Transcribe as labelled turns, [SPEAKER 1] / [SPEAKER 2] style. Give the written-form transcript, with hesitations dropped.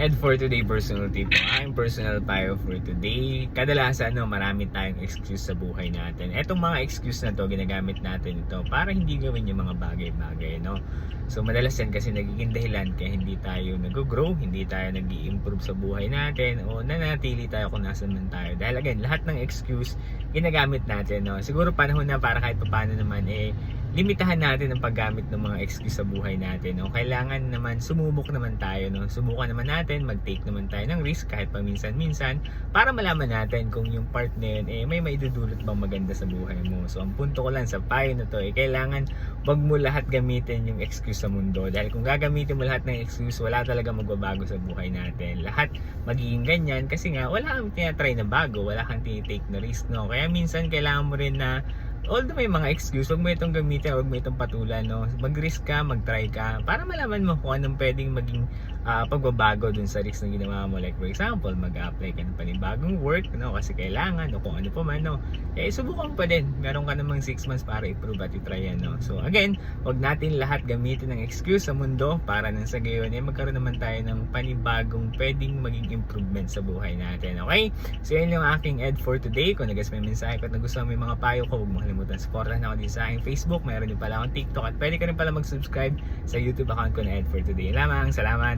[SPEAKER 1] And for today personal tip, ang personal payo for today, kadalasan marami tayong excuse sa buhay natin. Etong mga excuse na to, ginagamit natin ito para hindi gawin yung mga bagay-bagay, no? So madalas yan kasi nagiging dahilan kaya hindi tayo nag-grow, hindi tayo nag-i-improve sa buhay natin, o nanatili tayo kung nasan man tayo. Dahil again, lahat ng excuse ginagamit natin, no? Siguro panahon na para kahit paano naman limitahan natin ang paggamit ng mga excuse sa buhay natin, no? Kailangan naman sumubok naman tayo, no? Subukan naman natin, mag-take naman tayo ng risk kahit paminsan-minsan para malaman natin kung yung part na yun may maidudulot bang maganda sa buhay mo. So ang punto ko lang sa payo na to kailangan wag mo lahat gamitin yung excuse sa mundo, dahil kung gagamitin mo lahat ng excuse, wala talaga magbabago sa buhay natin. Lahat magiging ganyan kasi nga wala kang tinatry na bago, wala kang tinitake na risk, no? Kaya minsan kailangan mo rin na although may mga excuse, wag mo itong gamitin, wag mo itong patulan, no? Mag-risk ka, mag-try ka para malaman mo kung anong pwedeng maging pagbabago dun sa risk na ginawa mo. Like for example, mag-apply ka ng panibagong work, no? Kasi kailangan, o kung ano pa man, no? Subukan pa din. Meron ka namang 6 months para i-prove at i-try yan, no? So again, wag natin lahat gamitin ng excuse sa mundo para nang sa gayon magkaroon naman tayo ng panibagong pwedeng maging improvement sa buhay natin. Okay? So yun yung aking ed for today. Kung nagas may mensahe ko at nagustuhan mo yung mga payo ko, huwag mo kalimutan supportan ako din sa aking Facebook. Mayroon din pala akong TikTok at pwede ka rin pala mag-subscribe sa YouTube account ko na ed for today. Lamang, salamat!